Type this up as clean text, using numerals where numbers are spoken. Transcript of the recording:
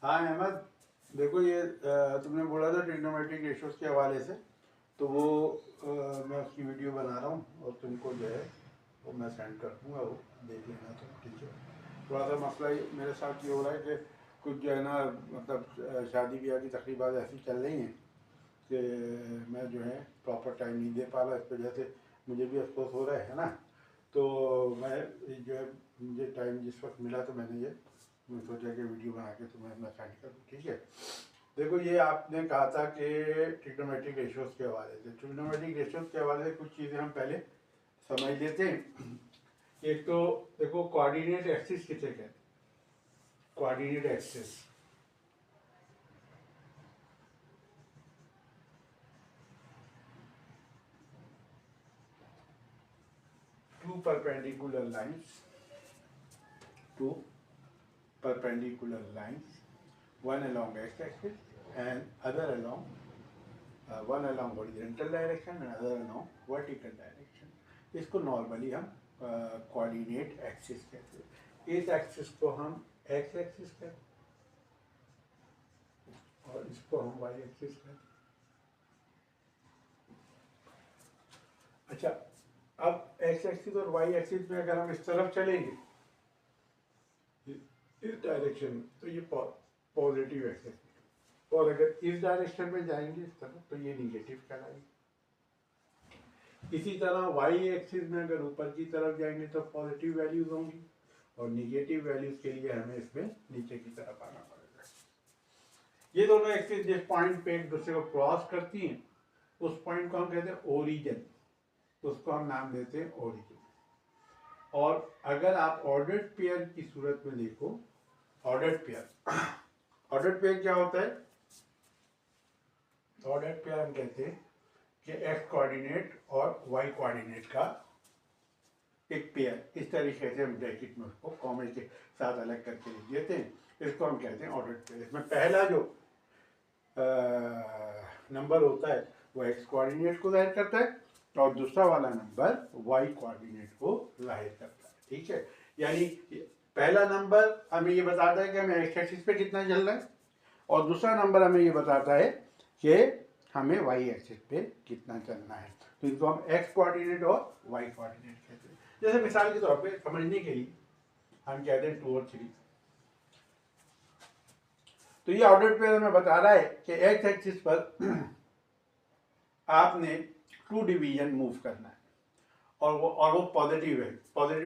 हाँ अहमद, देखो ये तुमने बोला था ट्रिग्नोमेट्रिक रेशियोज के हवाले से, तो वो मैं उसकी वीडियो बना रहा हूँ और तुमको जो है वो मैं सेंड कर दूँगा, वो देख लेना तुम, ठीक है। थोड़ा सा मसला मेरे साथ ये हो रहा है कि कुछ जो है ना, मतलब शादी ब्याह की तकरीबात ऐसी चल रही हैं कि मैं जो है प्रॉपर टाइम नहीं दे पा रहा, इस वजह से मुझे भी अफसोस हो रहा है ना। तो मैं जो है, मुझे टाइम जिस वक्त मिला तो मैंने ये सोचा कि वीडियो बना के तुम्हें मैं सेंड करूँ, ठीक है। देखो ये आपने कहा था कि ट्रिग्नोमेट्रिक रेशियोज के हवाले से, ट्रिग्नोमेट्रिक रेशियोज के हवाले से कुछ चीज़ें हम पहले समझ लेते हैं। एक तो देखो कोऑर्डिनेट एक्सिस किसे कहते हैं, coordinate axis, two perpendicular lines, two perpendicular lines, one along x-axis and other along one along horizontal direction and other along vertical direction. इसको नॉर्मली हम कोऑर्डिनेट एक्सिस कहते हैं। इस एक्सिस को हम एक्स एक्सिस कहते हैं और इसको हम वाई एक्सिस कहते हैं। अच्छा, अब एक्स एक्सिस और वाई एक्सिस में अगर हम इस तरफ चलेंगे इस डायरेक्शन में तो ये पॉजिटिव एक्सिस, और अगर इस डायरेक्शन में जाएंगे इस तरफ तो ये निगेटिव कहलाएगी। इसी तरह वाई एक्सिस में अगर ऊपर की तरफ जाएंगे तो पॉजिटिव वैल्यूज होंगी और निगेटिव वैल्यूज के लिए हमें इसमें नीचे की तरफ आना पड़ेगा। ये दोनों एक्सिस जिस पॉइंट पे एक दूसरे को क्रॉस करती हैं उस पॉइंट को हम कहते हैं ओरिजिन, उसको हम नाम देते हैं ओरिजिन। और अगर आप ऑर्डर्ड पेयर की सूरत में देखो, ऑर्डर्ड पेयर क्या होता है? ऑर्डर्ड पेयर हम कहते हैं कि एक्स कोऑर्डिनेट और वाई कोऑर्डिनेट का एक पेयर, इस तरीके से हम ब्रैकेट में उसको कॉमा के साथ अलग करके लिख देते हैं, इसको हम कहते हैं ऑर्डर्ड पेयर। इसमें पहला जो नंबर होता है वो एक्स कोऑर्डिनेट को जाहिर करता है और दूसरा वाला नंबर वाई कोऑर्डिनेट को जाहिर करता है, ठीक है। यानी पहला नंबर हमें ये बताता है कि हमें एक्स एक्सिस पे कितना चल रहा है और दूसरा नंबर हमें ये बताता है कि हमें वाई एक्सिस पे कितना चलना है। तो इसको हम एक्स कोऑर्डिनेट और वाई कोऑर्डिनेट कहते हैं। जैसे मिसाल के तौर पे समझने के लिए हम कहते हैं 2 और 3, तो ये ऑर्डर्ड पेयर हमें बता रहा है कि एक्स एक्सिस पर आपने 2 डिवीजन मूव करना है और वो पॉजिटिव है, पॉजिटिव